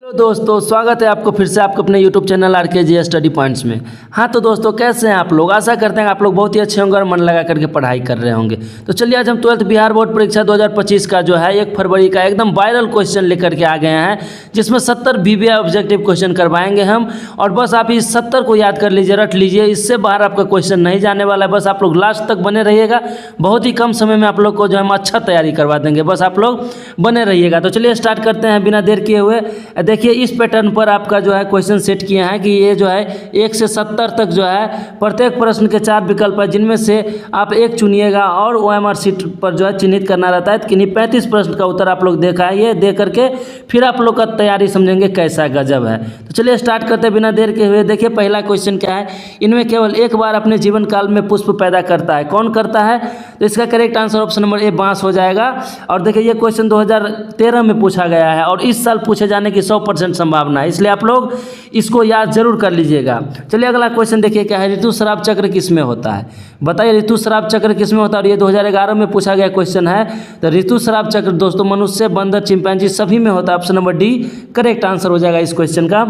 Hello दोस्तों, स्वागत है आपको फिर से आपको अपने YouTube channel RKG study points में। हाँ तो दोस्तों, कैसे हैं आप लोग? आशा करते हैं आप लोग बहुत ही अच्छे होंगे और मन लगा करके पढ़ाई कर रहे होंगे। तो चलिए आज हम 12th बिहार बोर्ड परीक्षा 2025 का जो है 1 फरवरी का एकदम वायरल क्वेश्चन लेकर के आ गए हैं, जिसमें 70 VBA ऑब्जेक्टिव क्वेश्चन करवाएंगे हम। और बस आप इस 70 को याद कर लीजिए, रट लीजिए, इससे बाहर आपका क्वेश्चन नहीं जाने वाला है। बस आप लोग लास्ट तक बने रहिएगा, बहुत ही कम समय में आप लोग को जो हम अच्छा तैयारी करवा देंगे, बस आप लोग बने रहिएगा। तो चलिए स्टार्ट करते हैं बिना देर किए हुए। देखिए इस पैटर्न पर आपका जो है क्वेश्चन सेट किए हैं कि ये जो है 1 से 70 तक जो है प्रत्येक प्रश्न के 4 विकल्प है, जिनमें से आप एक चुनिएगा और OMR शीट पर जो है चिन्हित करना रहता है कि नहीं 35 प्रश्न का उत्तर आप लोग देखा है, ये दे करके फिर आप लोग का तैयारी समझेंगे कैसा गजब है। तो चलिए स्टार्ट करते हैं बिना देर के हुए। देखिए पहला क्वेश्चन क्या है, इनमें केवल एक बार अपने जीवन काल में पुष्प पैदा करता है, कौन करता है? तो इसका correct answer option number A बांस हो जाएगा। और देखिए ये क्वेश्चन 2013 में पूछा गया है और इस साल पूछे जाने की 100% संभावना है, इसलिए आप लोग इसको याद जरूर कर लीजिएगा। चलिए अगला क्वेश्चन देखिए क्या है, ऋतुस्राव चक्र किसमें होता है? बताइए ऋतुस्राव चक्र किसमें होता है? और ये 2011 में पूछा गया क्वेश्चन है। तो ऋतुस्राव चक्र दोस्तों मनुष्य, बंदर, चिंपैंजी सभी में होता है। Option number D correct answer हो जाएगा इस क्वेश्चन का।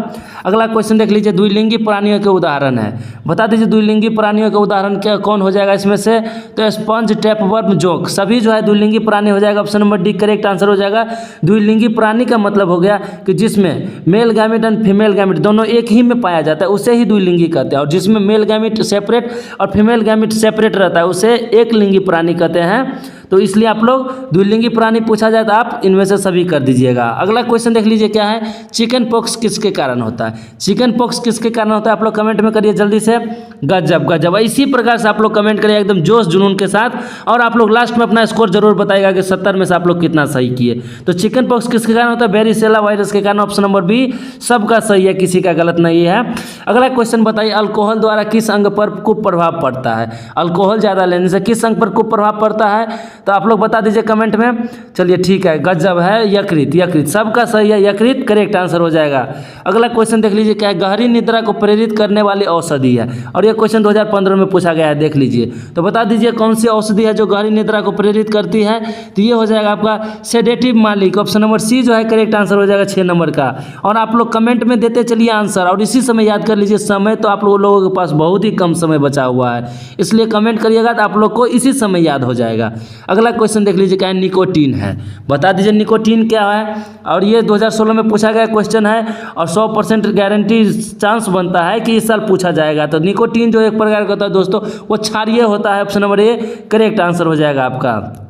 अगला क्वेश्चन देख लीजिए, द्विलिंगी प्राणियों के उदाहरण है, बता दीजिए द्विलिंगी प्राणियों के उदाहरण क्या कौन हो जाएगा इसमें से? तो स्पंज, टैपवर्म, जोंक सभी जो है द्विलिंगी प्राणी हो जाएगा। Option number D correct answer हो जाएगा। द्विलिंगी प्राणी का मतलब हो गया कि जिसमें male gamete and female gamete दोनों एक ही में पाया जाता है, उसे ही द्विलिंगी कहते हैं। और जिसमें मेल गैमेट सेपरेट और फीमेल गैमेट सेपरेट रहता है, उसे एक लिंगी प्राणी कहते हैं। तो इसलिए आप लोग द्विलिंगी प्राणी पूछा जाए तो आप इनमें से सभी कर दीजिएगा। अगला क्वेश्चन देख लीजिए क्या है, चिकन पॉक्स किसके कारण होता है? चिकन पॉक्स किसके कारण होता है आप लोग कमेंट में करिए जल्दी से। गजब गजब, इसी प्रकार से आप लोग कमेंट करिए एकदम जोश जुनून के साथ, और आप लोग लास्ट में अपना स्कोर जरूर बताइएगा कि 70 में से आप लोग कितना सही किए। तो चिकन पॉक्स किसके कारण होता है? वेरिसेला वायरस के कारण। ऑप्शन नंबर बी सबका सही है, किसी का गलत नहीं है। अगला क्वेश्चन बताइए, अल्कोहल द्वारा किस अंग पर कुप्रभाव पड़ता है? अल्कोहल ज़्यादा लेने से किस अंग पर कुप्रभाव पड़ता है? तो आप लोग बता दीजिए कमेंट में। चलिए ठीक है, गजब है, यकृत। यकृत सबका सही है, यकृत करेक्ट आंसर हो जाएगा। अगला क्वेश्चन देख लीजिए क्या है, गहरी निद्रा को प्रेरित करने वाली औषधि है, और यह क्वेश्चन 2015 में पूछा गया है, देख लीजिए। तो बता दीजिए कौन सी औषधि है जो गहरी निद्रा को प्रेरित करती है? तो ये हो जाएगा आपका सेडेटिव मालिक। ऑप्शन नंबर सी जो है करेक्ट आंसर हो जाएगा 6 नंबर का। और आप लोग कमेंट में देते चलिए आंसर, और इसी समय याद कर लीजिए। समय तो आप लोगों के पास बहुत ही कम समय बचा हुआ है, इसलिए कमेंट करिएगा तो आप लोग को इसी समय याद हो जाएगा। अगला क्वेश्चन देख लीजिए क्या है, निकोटीन है, बता दीजिए निकोटीन क्या है? और ये 2016 में पूछा गया क्वेश्चन है, और 100% गारंटी चांस बनता है कि इस साल पूछा जाएगा। तो निकोटीन जो एक प्रकार का होता है दोस्तों, वो क्षारीय होता है। Option number A correct answer हो जाएगा आपका।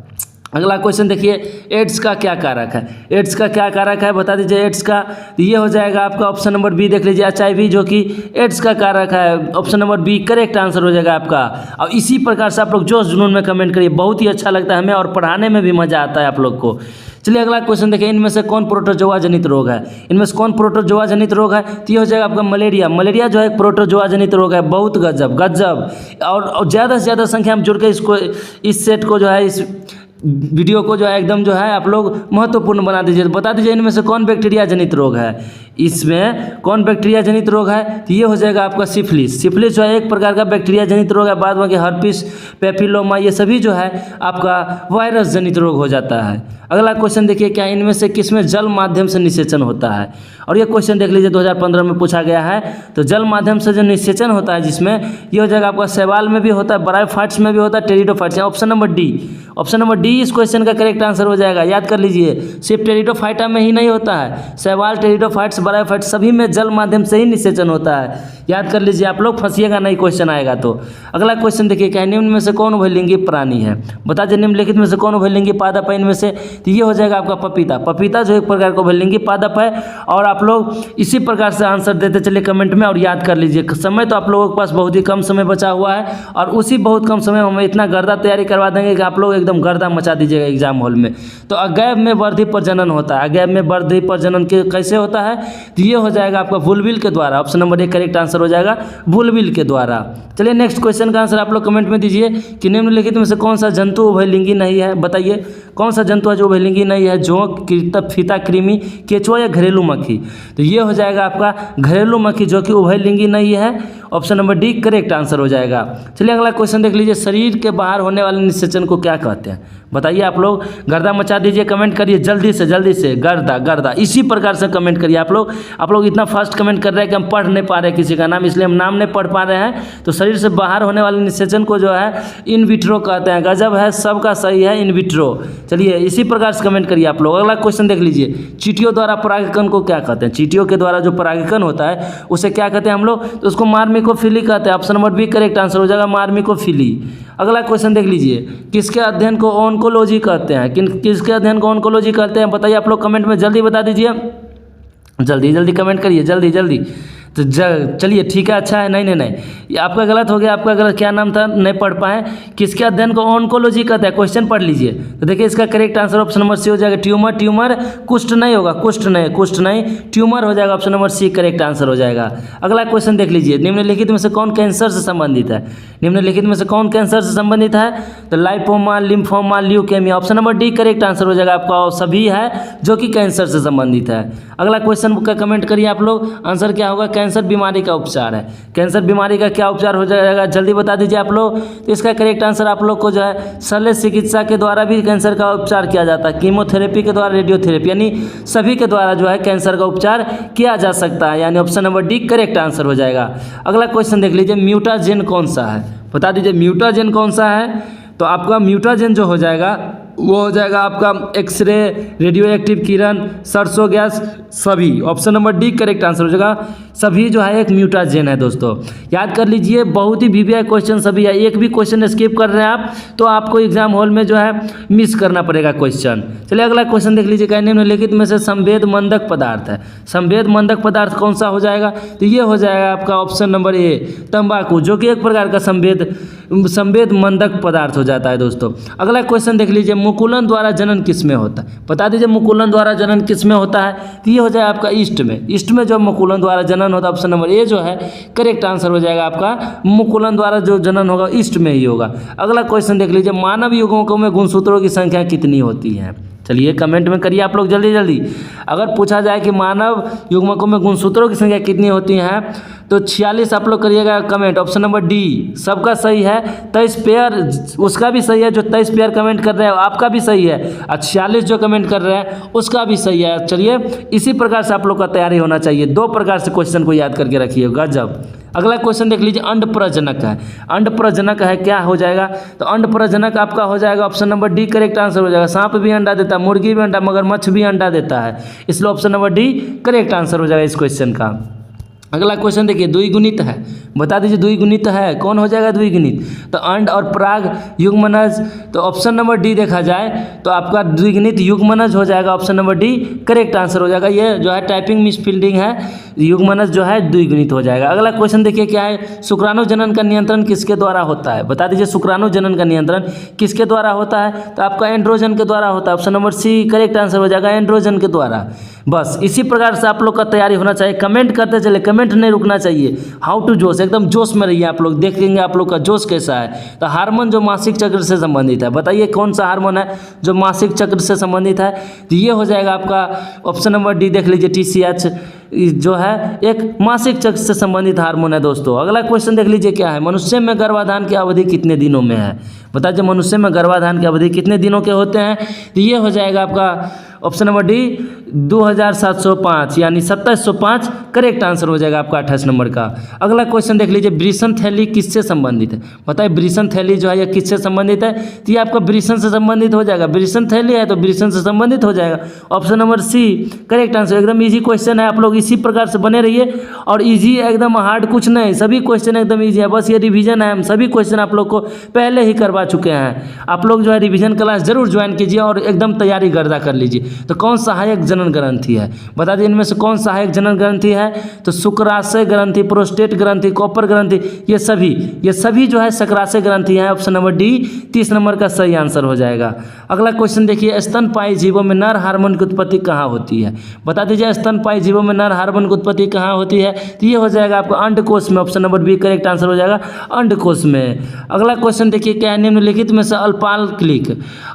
अगला क्वेश्चन देखिए, एड्स का क्या कारक है? एड्स का क्या कारक है बता दीजिए एड्स का। तो ये हो जाएगा आपका ऑप्शन नंबर बी, देख लीजिए HIV जो कि एड्स का कारक है। Option number B correct answer हो जाएगा आपका। और इसी प्रकार से आप लोग जोश जुनून में कमेंट करिए, बहुत ही अच्छा लगता है हमें और पढ़ाने में भी मज़ा आता है आप लोग को। चलिए अगला क्वेश्चन देखिए, इनमें से कौन प्रोटोजोआ जनित रोग है? इनमें से कौन प्रोटोजोआ जनित रोग है? तो ये हो जाएगा आपका मलेरिया। मलेरिया जो है प्रोटोजोआ जनित रोग है। बहुत गजब गजब, और ज़्यादा से ज़्यादा संख्या में जुड़ के इसको, इस सेट को जो है, इस वीडियो को जो है एकदम जो है आप लोग महत्वपूर्ण बना दीजिए। बता दीजिए इनमें से कौन बैक्टीरिया जनित रोग है? इसमें कौन बैक्टीरिया जनित रोग है? तो ये हो जाएगा आपका सिफिलिस। सिफिलिस जो है एक प्रकार का बैक्टीरिया जनित रोग है। बाद में हर्पिस, पेपिलोमा ये सभी जो है आपका वायरस जनित रोग हो जाता है। अगला क्वेश्चन देखिए क्या, इनमें से किसमें जल माध्यम से निषेचन होता है? और ये क्वेश्चन देख लीजिए 2015 में पूछा गया है। तो जल माध्यम से जो निषेचन होता है, जिसमें ये हो जाएगा आपका शैवाल में भी होता है, ब्रायोफाइट्स में भी होता है, pteridophytes. Option number D, option number D इस क्वेश्चन का करेक्ट आंसर हो जाएगा। याद कर लीजिए, सिर्फ टेरिडोफाइटा में ही नहीं होता है, शैवाल, टेरिडोफाइट्स, ब्रायोफाइट्स सभी में जल माध्यम से ही निषेचन होता है। याद कर लीजिए, आप लोग फंसिएगा नहीं क्वेश्चन आएगा तो। अगला क्वेश्चन देखिए क्या है, निम्न में से कौन उभयलिंगी प्राणी है? बता दीजिए निम्नलिखित में से कौन उभयलिंगी पादप है इनमें से? तो ये हो जाएगा आपका पपीता। पपीता जो एक प्रकार का उभयलिंगी पादप है। और आप लोग इसी प्रकार से आंसर देते चलिए कमेंट में, और याद कर लीजिए। समय तो आप लोगों के पास बहुत ही कम समय बचा हुआ है, और उसी बहुत कम समय में हम इतना गर्दा तैयारी करवा देंगे कि आप लोग एकदम गर्दा मचा दीजिएगा एग्जाम हॉल में। तो अगैव में वर्धी प्रजनन होता है। अगैव में वर्धी प्रजनन कैसे होता है? तो ये हो जाएगा आपका बुलबिल के द्वारा। Option number A correct answer हो जाएगा, बुलबिल के द्वारा। चलिए नेक्स्ट क्वेश्चन का आंसर आप लोग कमेंट में दीजिए कि निम्नलिखित में से कौन सा जंतु उभयलिंगी नहीं है? बताइए कौन सा जंतु है जो उभयलिंगी नहीं है? जोंक, कृतक, फीता कृमि, केचुआ या घरेलू मक्खी? तो ये हो जाएगा आपका घरेलू मक्खी जो कि उभयलिंगी नहीं है। Option number D correct answer हो जाएगा। चलिए अगला क्वेश्चन देख लीजिए, शरीर के बाहर होने वाले निषेचन को क्या कहते हैं? बताइए आप लोग, गर्दा मचा दीजिए, कमेंट करिए जल्दी से गर्दा गर्दा, इसी प्रकार से कमेंट करिए आप लोग इतना फास्ट कमेंट कर रहे हैं कि हम पढ़ नहीं पा रहे किसी का नाम, इसलिए हम नाम नहीं पढ़ पा रहे हैं। तो शरीर से बाहर होने वाले निषेचन को जो है इन विट्रो कहते हैं। गजब है, सबका सही है, इन विट्रो। चलिए इसी प्रकार से कमेंट करिए आप लोग। अगला क्वेश्चन देख लीजिए, चींटियों द्वारा परागीकरण को क्या कहते हैं? चींटियों के द्वारा जो परागीकरण होता है उसे क्या कहते हैं हम लोग? तो उसको मार्मिकोफिली कहते हैं। Option number B correct answer हो जाएगा, मार्मिकोफिली। अगला क्वेश्चन देख लीजिए, किसके अध्ययन को ऑन्कोलॉजी कहते हैं? किसके अध्ययन को ऑन्कोलॉजी कहते हैं? बताइए आप लोग, कमेंट में जल्दी बता दीजिए, जल्दी कमेंट करिए, जल्दी। तो चलिए ठीक है, अच्छा है। नहीं, ये आपका गलत हो गया। आपका गलत क्या नाम था, नहीं पढ़ पाए। किसके अध्ययन को ऑन्कोलॉजी कहते हैं? क्वेश्चन पढ़ लीजिए। तो देखिए इसका correct answer option number C हो जाएगा, ट्यूमर। कुष्ठ नहीं होगा, कुष्ठ नहीं, ट्यूमर हो जाएगा। Option number C correct answer हो जाएगा। अगला क्वेश्चन देख लीजिए, निम्नलिखित में से कौन कैंसर से संबंधित है? निम्नलिखित में से कौन कैंसर से संबंधित है? तो lipoma, lymphoma, leukaemia. Option number D correct answer हो जाएगा आपका, और सभी है जो कि कैंसर से संबंधित है। अगला क्वेश्चन का कमेंट करिए आप लोग, आंसर क्या होगा? कैंसर बीमारी का उपचार है। कैंसर बीमारी का क्या उपचार हो जाएगा, जल्दी बता दीजिए आप लोग। तो इसका करेक्ट आंसर आप लोग को जो है शल्य चिकित्सा के द्वारा भी कैंसर का उपचार किया जाता है। कीमोथेरेपी के द्वारा, रेडियोथेरेपी, यानी सभी के द्वारा जो है कैंसर का उपचार किया जा सकता है, यानी option number D correct answer हो जाएगा। अगला क्वेश्चन देख लीजिए, म्यूटाजेन कौन सा है? बता दीजिए म्यूटाजेन कौन सा है? तो आपका म्यूटाजेन जो हो जाएगा वो हो जाएगा आपका एक्सरे, रेडियो एक्टिव किरण, सरसों गैस, सभी। Option number D correct answer हो जाएगा, सभी जो है एक म्यूटाजेन है। दोस्तों याद कर लीजिए, बहुत ही वीवीआई क्वेश्चन सभी है। एक भी क्वेश्चन स्किप कर रहे हैं आप तो आपको एग्जाम हॉल में जो है मिस करना पड़ेगा क्वेश्चन। चलिए अगला क्वेश्चन देख लीजिए, निम्नलिखित में से संवेद मंदक पदार्थ है। संवेद मंदक पदार्थ कौन सा हो जाएगा? तो ये हो जाएगा आपका ऑप्शन नंबर ए, तंबाकू, जो कि एक प्रकार का संवेद मंदक पदार्थ हो जाता है। दोस्तों अगला क्वेश्चन देख लीजिए, मुकुलन द्वारा जनन किस में होता है? बता दीजिए मुकुलन द्वारा जनन किस में होता है? तो ये हो जाएगा आपका ईस्ट में। ईस्ट में जो मुकुलन द्वारा जनन होता है, ऑप्शन नंबर ए जो है करेक्ट आंसर हो जाएगा आपका, मुकुलन द्वारा जो जनन होगा ईस्ट में ही होगा। अगला क्वेश्चन देख लीजिए, मानव युग्मकों में गुणसूत्रों की संख्या कितनी होती है? चलिए कमेंट में करिए आप लोग जल्दी। अगर पूछा जाए कि मानव युग्मकों में गुणसूत्रों की संख्या कितनी होती है तो 46 आप लोग करिएगा कमेंट। ऑप्शन नंबर डी सबका सही है। 23 पेयर उसका भी सही है, जो 23 पेयर कमेंट कर रहे हैं आपका भी सही है, और 46 जो कमेंट कर रहे हैं उसका भी सही है। चलिए इसी प्रकार से आप लोग का तैयारी होना चाहिए। 2 प्रकार से क्वेश्चन को याद करके रखिएगा जब। अगला क्वेश्चन देख लीजिए, अंड प्रजनक है। अंड प्रजनक है, क्या हो जाएगा? तो अंड प्रजनक आपका हो जाएगा option number D correct answer हो जाएगा। सांप भी अंडा देता है, मुर्गी भी अंडा, मगरमच्छ भी अंडा देता है, इसलिए option number D correct answer हो जाएगा इस क्वेश्चन का। अगला क्वेश्चन देखिए, द्विगुणित है। बता दीजिए द्विगुणित है, कौन हो जाएगा द्विगुणित? तो अंड और पराग युग्मनज, तो ऑप्शन नंबर डी देखा जाए तो आपका द्विगुणित युग्मनज हो जाएगा। Option number D correct answer हो जाएगा। ये जो है टाइपिंग मिसफील्डिंग है, युग्मनज जो है द्विगुणित हो जाएगा। अगला क्वेश्चन देखिए क्या है, शुक्राणु जनन का नियंत्रण किसके द्वारा होता है? बता दीजिए शुक्राणु जनन का नियंत्रण किसके द्वारा होता है? तो आपका एंड्रोजन के द्वारा होता है। Option number C correct answer हो जाएगा, एंड्रोजन के द्वारा। बस इसी प्रकार से आप लोग का तैयारी होना चाहिए। कमेंट करते चले, कमेंट नहीं रुकना चाहिए। हाउ टू जोश, एकदम जोश में रहिए आप लोग, देखेंगे आप लोग का जोश कैसा है। तो हार्मोन जो मासिक चक्र से संबंधित है, बताइए कौन सा हार्मोन है जो मासिक चक्र से संबंधित है? तो ये हो जाएगा आपका ऑप्शन नंबर डी देख लीजिए, TCH जो है एक मासिक चक्र से संबंधित हार्मोन है। दोस्तों अगला क्वेश्चन देख लीजिए क्या है, मनुष्य में गर्भाधान की अवधि कितने दिनों में है? बताइए मनुष्य में गर्भाधान की अवधि कितने दिनों के होते हैं? तो ये हो जाएगा आपका ऑप्शन नंबर डी 2705 यानी 2705 करेक्ट आंसर हो जाएगा आपका 28 नंबर का। अगला क्वेश्चन देख लीजिए, वृषण थैली किससे संबंधित है? बताइए वृषण थैली जो है ये किससे संबंधित है? तो ये आपका वृषण से संबंधित हो जाएगा। वृषण थैली है तो वृषण से संबंधित हो जाएगा। Option number C correct answer. एकदम इजी क्वेश्चन है, आप लोग इसी प्रकार से बने रहिए। और इजी एकदम हार्ड कुछ नहीं, सभी क्वेश्चन एकदम इजी है, बस ये रिवीजन है। हम सभी क्वेश्चन आप लोग को पहले ही करवा चुके हैं। आप लोग जो है रिवीजन क्लास जरूर ज्वाइन कीजिए और एकदम तैयारी गर्दा कर लीजिए। तो कौन सहायक जनन ग्रंथि है? बता दीजिए इनमें से कौन सहायक जनन ग्रंथि है? तो शुक्राशय ग्रंथि, प्रोस्टेट ग्रंथि, कॉपर ग्रंथि, ये सभी जो है शुक्राशय ग्रंथि है। ऑप्शन नंबर डी 30 नंबर का सही आंसर हो जाएगा। अगला क्वेश्चन देखिए, स्तनपायी जीवों में नर हार्मोन की उत्पत्ति कहाँ होती है? बता दीजिए स्तनपायी जीवों में नर हार्मोन की उत्पत्ति कहाँ होती है? तो ये हो जाएगा आपका अंडकोश में। Option number B correct answer हो जाएगा, अंडकोश में। अगला क्वेश्चन देखिए, क्या है निम्नलिखित में से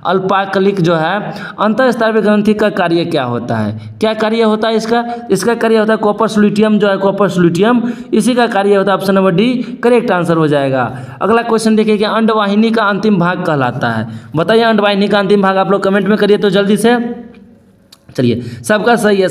अल्पाकलिक जो है अंतःस्रावी ग्रंथि का कार्य क्या होता है? क्या कार्य होता है इसका कार्य होता है कॉपर्स लुटियम जो है, कॉपर्स लुटियम इसी का कार्य होता है। Option number D correct answer हो जाएगा। अगला क्वेश्चन देखिए, कि अंडवाहिनी का अंतिम भाग कहलाता है? बताइए अंडवाहिनी का अंतिम भाग, आप लोग कमेंट में करिए तो जल्दी से। चलिए सबका सही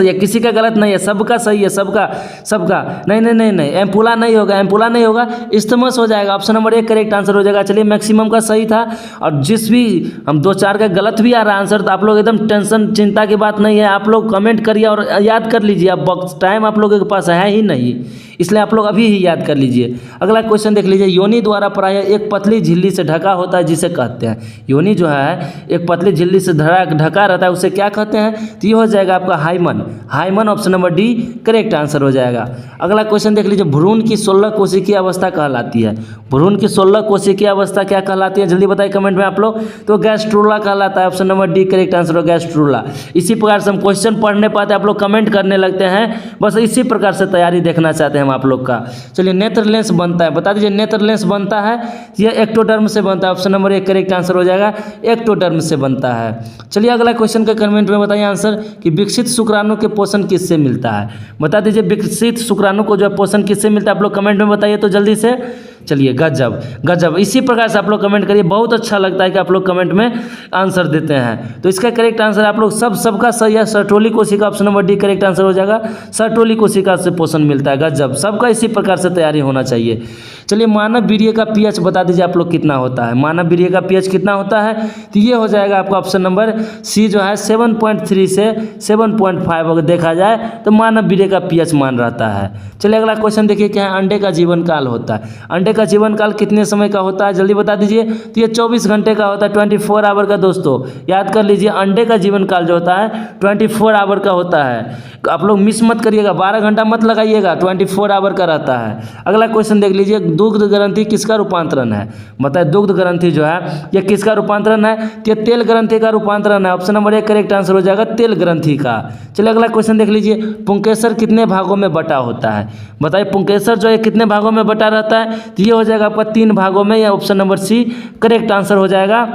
है, किसी का गलत नहीं है, सबका सही है, सबका नहीं, एम्पुला नहीं होगा, इस्तेमस हो जाएगा। ऑप्शन नंबर एक करेक्ट आंसर हो जाएगा। चलिए मैक्सिमम का सही था, और जिस भी हम 2-4 का गलत भी आ रहा है आंसर, तो आप लोग एकदम टेंशन चिंता की बात नहीं है। आप लोग कमेंट करिए और याद कर लीजिए। अब टाइम आप लोगों के पास है ही नहीं, इसलिए आप लोग अभी ही याद कर लीजिए। अगला क्वेश्चन देख लीजिए, योनि द्वारा प्रायः एक पतली झिल्ली से ढका होता है जिसे कहते हैं? योनि जो है एक पतली झिल्ली से ढका रहता है, उसे क्या कहते हैं? तो ये हो जाएगा आपका hymen. Option number D correct answer हो जाएगा। अगला क्वेश्चन देख लीजिए, भ्रूण की 16 कोशिकीय अवस्था कहलाती है? भ्रूण की 16 कोशिकीय अवस्था क्या कहलाती है? जल्दी बताइए कमेंट में आप लोग। तो गैस्ट्रूला कहलाता है। Option number D correct answer हो गैस्ट्रूला। इसी प्रकार से हम क्वेश्चन पढ़ने पाते, आप लोग कमेंट करने लगते हैं, बस इसी प्रकार से तैयारी देखना चाहते हैं आप लोग का। चलिए नेत्र लेंस बनता है, बता दीजिए नेत्र लेंस बनता है, यह एक्टोडर्म से बनता है। ऑप्शन नंबर एक करेक्ट आंसर हो जाएगा, एक्टोडर्म से बनता है। चलिए अगला क्वेश्चन का कमेंट में बताइए आंसर, कि विकसित शुक्राणु के पोषण किससे मिलता है? बता दीजिए विकसित शुक्राणु को जो है पोषण किससे मिलता है? आप लोग कमेंट में बताइए तो जल्दी से। चलिए गजब, इसी प्रकार से आप लोग कमेंट करिए, बहुत अच्छा लगता है कि आप लोग कमेंट में आंसर देते हैं। तो इसका करेक्ट आंसर आप लोग सबका सही है, सर्टोली कोशिका। Option number D correct answer हो जाएगा, सर्टोली कोशिका से पोषण मिलता है। गजब, सबका इसी प्रकार से तैयारी होना चाहिए। चलिए मानव वीर्य का पीएच बता दीजिए आप लोग कितना होता है? मानव वीर्य का पीएच कितना होता है? तो ये हो जाएगा आपका ऑप्शन नंबर सी जो है 7.3 से 7.5 अगर देखा जाए तो मानव वीर्य का पीएच मान रहता है। चलिए अगला क्वेश्चन देखिए, क्या है अंडे का जीवन काल होता है? अंडे का जीवन काल कितने समय का होता है? जल्दी बता दीजिए। तो ये 24 घंटे का होता है, 24 आवर का। दोस्तों याद कर लीजिए, अंडे का जीवन काल जो होता है 24 आवर का होता है। आप लोग मिस मत करिएगा, 12 घंटा मत लगाइएगा, 24 आवर का रहता है। अगला क्वेश्चन देख लीजिए, दुग्ध ग्रंथि किसका रूपांतरण है? बताए दुग्ध ग्रंथि जो है यह किसका रूपांतरण है? ये तेल ग्रंथि का रूपांतरण है। ऑप्शन नंबर एक करेक्ट आंसर हो जाएगा, तेल ग्रंथि का। चलिए अगला क्वेश्चन देख लीजिए, पुंकेसर कितने भागों में बटा होता है? बताइए पुंकेसर जो है कितने भागों में बटा रहता है? तो ये हो जाएगा आपका 3 भागों में, या option number C correct answer हो जाएगा।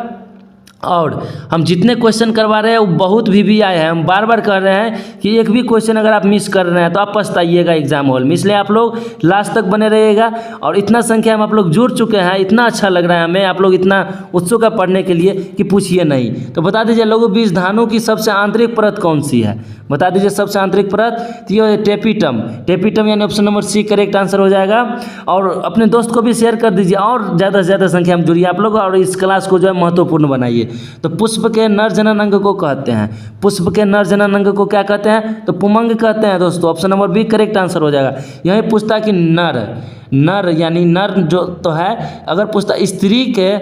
और हम जितने क्वेश्चन करवा रहे हैं वो बहुत भी आए हैं, हम बार बार कह रहे हैं कि एक भी क्वेश्चन अगर आप मिस कर रहे हैं तो आप पछताइएगा एग्जाम हॉल में, इसलिए आप लोग लास्ट तक बने रहिएगा। और इतना संख्या में आप लोग जुड़ चुके हैं, इतना अच्छा लग रहा है हमें, आप लोग इतना उत्सुक है पढ़ने के लिए कि पूछिए नहीं। तो बता दीजिए लघु बीजधानु की सबसे आंतरिक परत कौन सी है? बता दीजिए सबसे आंतरिक परत, तो ये टेपिटम यानी option number C correct answer हो जाएगा। और अपने दोस्त को भी शेयर कर दीजिए, और ज़्यादा से ज़्यादा संख्या में जुड़िए आप लोग, और इस क्लास को जो है महत्वपूर्ण बनाइए। तो पुष्प के नर जनन अंग को कहते हैं, पुष्प के नर जनन अंग को क्या कहते हैं? तो पुमंग कहते हैं दोस्तों। Option number B correct answer हो जाएगा। यही पूछता कि नर यानी नर जो तो है, अगर पूछता स्त्री के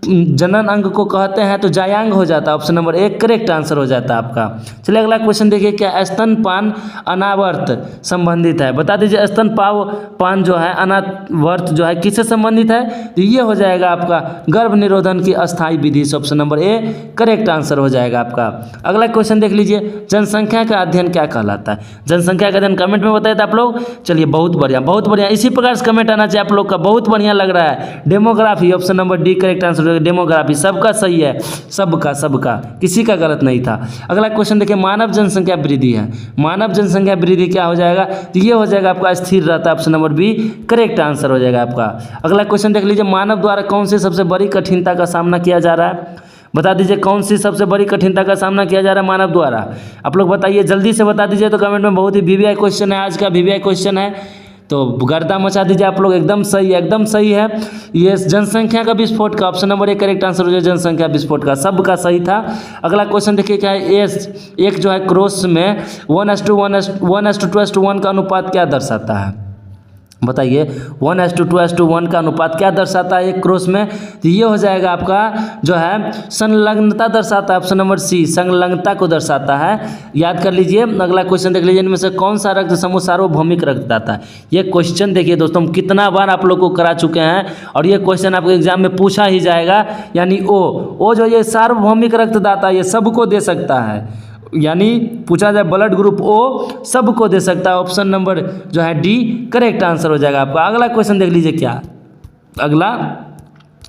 जनन अंग को कहते हैं तो जायांग हो जाता है। ऑप्शन नंबर एक करेक्ट आंसर हो जाता है आपका। चलिए अगला क्वेश्चन देखिए, क्या स्तनपान अनावर्त संबंधित है? बता दीजिए स्तनपान जो है अनावर्त जो है किससे संबंधित है? तो ये हो जाएगा आपका गर्भ निरोधन की अस्थायी विधि से। Option number A correct answer हो जाएगा आपका। अगला क्वेश्चन देख लीजिए, जनसंख्या का अध्ययन क्या कहलाता है? जनसंख्या का अध्ययन कमेंट में बताइए आप लोग। चलिए बहुत बढ़िया, इसी प्रकार से कमेंट आना चाहिए आप लोग का, बहुत बढ़िया लग रहा है। Demography option number D correct answer, demography सबका सही है, सबका किसी का गलत नहीं था। अगला क्वेश्चन देखिए, मानव जनसंख्या वृद्धि है, मानव जनसंख्या वृद्धि क्या हो जाएगा? तो ये हो जाएगा आपका स्थिर रहता है। Option number B correct answer हो जाएगा आपका। अगला क्वेश्चन देख लीजिए, मानव द्वारा कौन सी सबसे बड़ी कठिनता का सामना किया जा रहा है? बता दीजिए कौन सी सबसे बड़ी कठिनता का सामना किया जा रहा है मानव द्वारा? आप लोग बताइए, जल्दी से बता दीजिए तो कमेंट में। बहुत ही वीवीआई क्वेश्चन है, आज का वीवीआई क्वेश्चन है, तो गर्दा मचा दीजिए आप लोग। एकदम सही है ये जनसंख्या का विस्फोट का। ऑप्शन नंबर एक करेक्ट आंसर हो जाए, जनसंख्या विस्फोट का, सबका सही था। अगला क्वेश्चन देखिए, क्या है एक जो है क्रॉस में 1:1:1 का अनुपात क्या दर्शाता है? बताइए 1:2:1 का अनुपात क्या दर्शाता है एक क्रॉस में? तो ये हो जाएगा आपका जो है संलग्नता दर्शाता है। ऑप्शन नंबर सी संलग्नता को दर्शाता है। याद कर लीजिए। अगला क्वेश्चन देख लीजिए, इनमें से कौन सा रक्त समूह सार्वभौमिक रक्तदाता है? ये क्वेश्चन देखिए दोस्तों, हम कितना बार आप लोग को करा चुके हैं और ये क्वेश्चन आपके एग्जाम में पूछा ही जाएगा। यानी ओ जो ये सार्वभौमिक रक्तदाता ये सबको दे सकता है, यानी पूछा जाए ब्लड ग्रुप ओ सबको दे सकता है। ऑप्शन नंबर जो है डी करेक्ट आंसर हो जाएगा आपका। अगला क्वेश्चन देख लीजिए क्या अगला,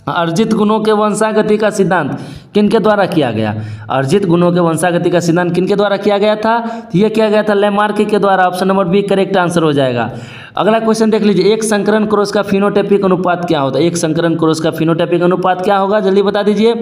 अर्जित गुणों के वंशागति का सिद्धांत किनके द्वारा किया गया? अर्जित गुणों के वंशागति का सिद्धांत किनके द्वारा किया गया था? तो ये किया गया था लेमार्क के द्वारा। Option number B correct answer हो जाएगा। अगला क्वेश्चन देख लीजिए, एक संकरण क्रॉस का फिनोटाइपिक अनुपात क्या होता है? एक संकरण क्रॉस का फिनोटाइपिक अनुपात क्या होगा? जल्दी बता दीजिए।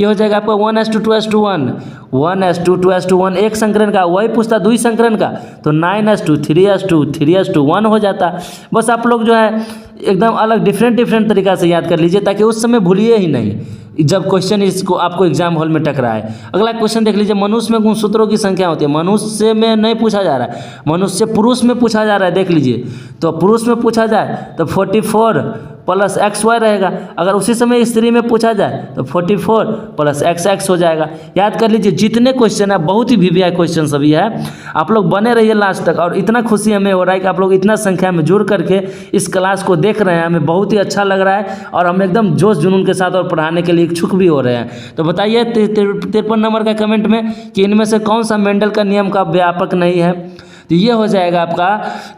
ये हो जाएगा आपका 1:2:1 1:2:1 एक संकरण का। वही पूछता दुई संकरण का तो 9:2 3:2 3:1 हो जाता। बस आप लोग जो है एकदम अलग डिफरेंट तरीका से याद कर लीजिए ताकि उस समय भूलिए ही नहीं जब क्वेश्चन इसको आपको एग्जाम हॉल में टकराए। अगला क्वेश्चन देख लीजिए, मनुष्य में गुणसूत्रों की संख्या होती है। मनुष्य में नहीं पूछा जा रहा है, मनुष्य पुरुष में पूछा जा रहा है। देख लीजिए, तो पुरुष में पूछा जाए तो 44 + XY रहेगा। अगर उसी समय स्त्री में पूछा जाए तो 44 + XX हो जाएगा। याद कर लीजिए, जितने क्वेश्चन है बहुत ही VVI क्वेश्चन सभी है। आप लोग बने रहिए लास्ट तक। और इतना खुशी हमें हो रहा है कि आप लोग इतना संख्या में जुड़ करके इस क्लास को देख रहे हैं, हमें बहुत ही अच्छा लग रहा है और हम एकदम जोश जुनून के साथ और पढ़ाने के लिए इच्छुक भी हो रहे हैं। तो बताइए 53 नंबर का कमेंट में कि इनमें से कौन सा मेंडल का नियम का व्यापक नहीं है? तो ये हो जाएगा आपका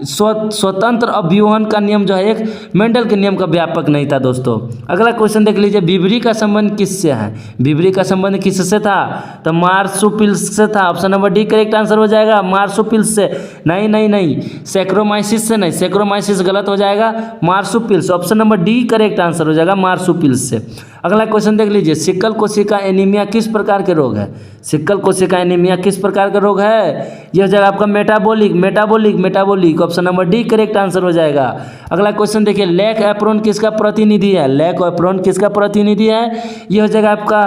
स्वतंत्र अव्यूहन का नियम जो है एक मेंडल के नियम का व्यापक नहीं था दोस्तों। अगला क्वेश्चन देख लीजिए, विब्री का संबंध किससे है? विब्री का संबंध किससे था? तो मार्सुपिल्स से था। Option number D correct answer हो जाएगा। मार्सुपिल्स से नहीं, सैक्रोमाइसिस से नहीं, सैक्रोमाइसिस गलत हो जाएगा, marsupials. Option number D correct answer हो जाएगा मार्सुपिल्स से। अगला क्वेश्चन देख लीजिए, सिक्कल कोशिका एनीमिया किस प्रकार के रोग है? सिक्कल कोशिका एनीमिया किस प्रकार का रोग है? यह हो जाएगा आपका metabolic. Option number D correct answer हो जाएगा। अगला क्वेश्चन देखिए, लैक एप्रोन किसका प्रतिनिधि है? लैक एप्रोन किसका प्रतिनिधि है? यह हो जाएगा आपका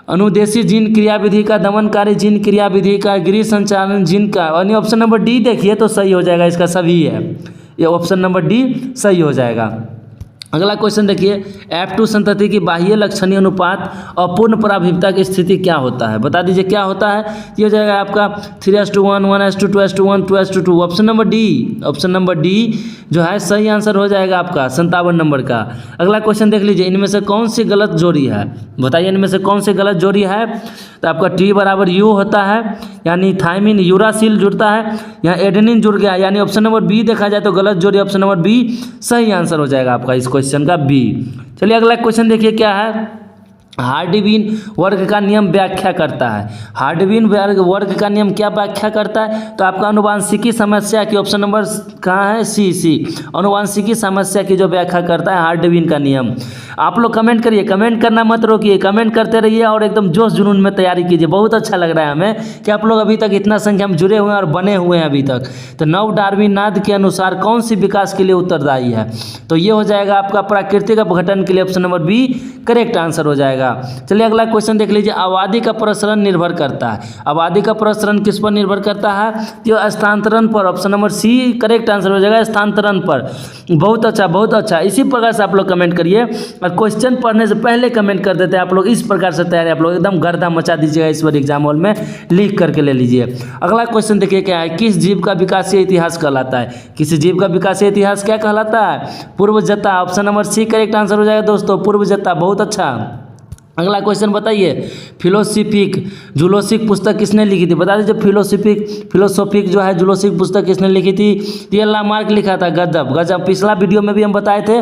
अनुदेशी जीन क्रियाविधि का, दमनकारी जीन क्रियाविधि का, गृह संचालन जीन का। यानी ऑप्शन नंबर डी देखिए तो सही हो जाएगा, इसका सभी है। ये ऑप्शन नंबर डी सही हो जाएगा। अगला क्वेश्चन देखिए, F2 संतति की बाह्य लक्षणीय अनुपात अपूर्ण पराभिप्ता की स्थिति क्या होता है? बता दीजिए क्या होता है? ये हो जाएगा आपका 3:1 1:2 2:2। ऑप्शन नंबर डी जो है सही आंसर हो जाएगा आपका 57 नंबर का। अगला क्वेश्चन देख लीजिए, इनमें से कौन सी गलत जोड़ी है? बताइए इनमें से कौन सी गलत जोड़ी है? तो आपका T = U होता है, यानी थायमिन यूरासिल जुड़ता है, यहाँ एडेनिन जुड़ गया, यानी ऑप्शन नंबर बी देखा जाए तो गलत जोड़ी। ऑप्शन नंबर बी सही आंसर हो जाएगा आपका इस क्वेश्चन का बी। चलिए अगला क्वेश्चन देखिए क्या है, हार्डविन वर्ग का नियम व्याख्या करता है। हार्डविन वर्ग का नियम क्या व्याख्या करता है? तो आपका अनुवांशिकी समस्या की, ऑप्शन नंबर कहाँ है? सी अनुवांशिकी समस्या की जो व्याख्या करता है हार्डविन का नियम। आप लोग कमेंट करिए, कमेंट करना मत रोकिए, कमेंट करते रहिए और एकदम जोश जुनून में तैयारी कीजिए। बहुत अच्छा लग रहा है हमें कि आप लोग अभी तक इतना संख्या में जुड़े हुए हैं और बने हुए हैं अभी तक। तो नव डार्विनवाद के अनुसार कौन सी विकास के लिए उत्तरदायी है? तो ये हो जाएगा आपका प्राकृतिक अपघटन के लिए। Option number B correct answer हो जाएगा। चलिए अगला क्वेश्चन देख लीजिए, आबादी का प्रसरण निर्भर करता है। आबादी का प्रसरण किस पर निर्भर करता है? तो स्थानांतरण पर। Option number C correct answer हो जाएगा, स्थानांतरण पर। बहुत अच्छा। इसी प्रकार से आप लोग कमेंट करिए और क्वेश्चन पढ़ने से पहले कमेंट कर देते हैं आप लोग। इस प्रकार से तैयारी आप लोग एकदम गर्दा मचा दीजिएगा इस बार एग्जाम हॉल में, लिख करके ले लीजिए। अगला क्वेश्चन देखिए क्या है, किस जीव का विकासीय इतिहास कहलाता है? किसी जीव का विकासीय इतिहास क्या कहलाता है? पूर्वजता। Option number C correct answer हो जाएगा दोस्तों, पूर्वजता। बहुत अच्छा। अगला क्वेश्चन बताइए, फिलोसॉफिक जूलॉजिक पुस्तक किसने लिखी थी? बता दीजिए फिलोसॉफिक जो है जूलॉजिक पुस्तक किसने लिखी थी? ये लामार्क लिखा था। गजब। पिछला वीडियो में भी हम बताए थे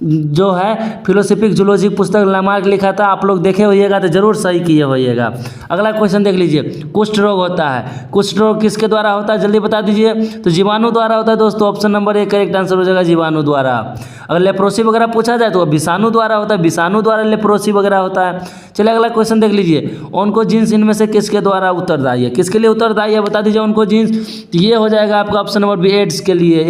जो है फिलोसॉफिक जूलॉजिक पुस्तक लामार्क लिखा था। आप लोग देखे होइएगा तो जरूर सही किए होइएगा। अगला क्वेश्चन देख लीजिए, कुष्ठ रोग होता है। कुष्ठ रोग किसके द्वारा होता है? जल्दी बता दीजिए। तो जीवाणु द्वारा होता है दोस्तों। Option number A correct answer हो जाएगा, जीवाणु द्वारा। अगर लेप्रोसी वगैरह पूछा जाए तो विषाणु द्वारा होता है, विषाणु द्वारा लेप्रोसी वगैरह होता है। चलिए अगला क्वेश्चन देख लीजिए, ऑन्कोजीन्स इनमें से किसके द्वारा उत्तरदायी है? किसके लिए उत्तरदायी है बता दीजिए ऑन्कोजीन्स? ये हो जाएगा आपका ऑप्शन नंबर बी एड्स के लिए।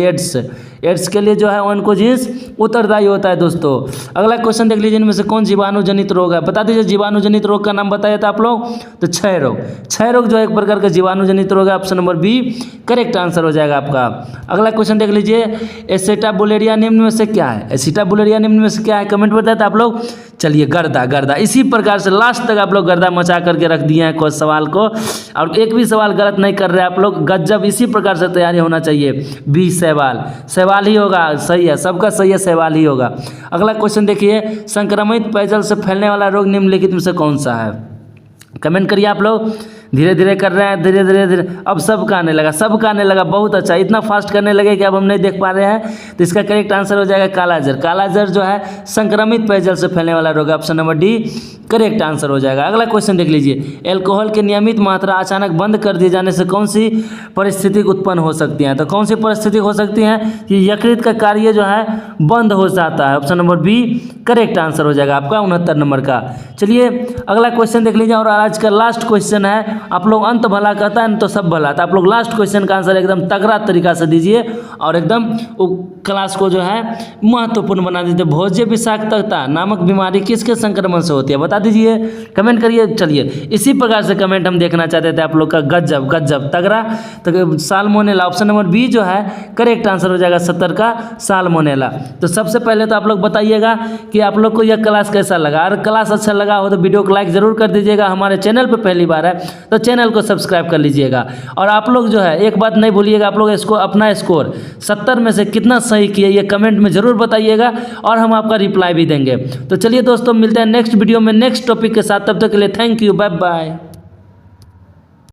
एड्स के लिए जो है ऑन्कोजीन्स उत्तरदायी होता है दोस्तों। अगला क्वेश्चन देख लीजिए, इनमें से कौन जीवाणु जनित रोग है? बता दीजिए जीवाणु जनित रोग का नाम बताइए तो आप लोग। तो क्षय रोग। क्षय रोग जो है एक प्रकार का जीवाणु जनित रोग है। Option number B correct answer हो जाएगा आपका। अगला क्वेश्चन देख लीजिए, एसिटाबुलेरिया निम्न में से क्या है? एसिटाबुलेरिया निम्न में से क्या है? कमेंट बताए तो आप लोग। चलिए गर्दा। गर्दा इसी प्रकार से लास्ट तक आप लोग गर्दा मचा करके रख दिए हैं कुछ सवाल को, और एक भी सवाल गलत नहीं कर रहे आप लोग। गजब, इसी प्रकार से तैयारी होना चाहिए। बी सवाल, सवाल ही होगा। सही है, सबका सही है, सवाल ही होगा। अगला क्वेश्चन देखिए, संक्रमित पेयजल से फैलने वाला रोग निम्नलिखित में से कौन सा है? कमेंट करिए आप लोग। धीरे धीरे कर रहे हैं, धीरे धीरे धीरे। अब सबका आने लगा, सबका आने लगा। बहुत अच्छा, इतना फास्ट करने लगे कि अब हम नहीं देख पा रहे हैं। तो इसका करेक्ट आंसर हो जाएगा कालाजर। कालाजर जो है संक्रमित पेयजल से फैलने वाला रोग। Option number D correct answer हो जाएगा। अगला क्वेश्चन देख लीजिए, एल्कोहल की नियमित मात्रा अचानक बंद कर दिए जाने से कौन सी परिस्थिति उत्पन्न हो सकती है? तो कौन सी परिस्थिति हो सकती है कि यकृत का कार्य जो है बंद हो जाता है? Option number B correct answer हो जाएगा आपका 69 नंबर का। चलिए अगला क्वेश्चन देख लीजिए, और आज का लास्ट क्वेश्चन है। आप लोग अंत भला कहता है तो सब भला, तो आप लोग लास्ट क्वेश्चन का आंसर एकदम तगड़ा तरीका से दीजिए और एकदम क्लास को जो है महत्वपूर्ण बना दीजिए। भोज्य विषाक्तता नामक बीमारी किसके संक्रमण से होती है? बता दीजिए, कमेंट करिए। चलिए इसी प्रकार से कमेंट हम देखना चाहते थे आप लोग का। गजब गजब तगड़ा। तो साल्मोनेला, ऑप्शन नंबर बी जो है करेक्ट आंसर हो जाएगा 70 का साल्मोनेला। तो सबसे पहले तो आप लोग बताइएगा कि आप लोग को यह क्लास कैसा लगा। अगर क्लास अच्छा लगा हो तो वीडियो को लाइक जरूर कर दीजिएगा। हमारे चैनल पर पहली बार है तो चैनल को सब्सक्राइब कर लीजिएगा। और आप लोग जो है एक बात नहीं भूलिएगा, आप लोग इसको अपना स्कोर 70 में से कितना सही किए ये कमेंट में जरूर बताइएगा और हम आपका रिप्लाई भी देंगे। तो चलिए दोस्तों, मिलते हैं नेक्स्ट वीडियो में नेक्स्ट टॉपिक के साथ। तब तक के लिए थैंक यू, बाय बाय।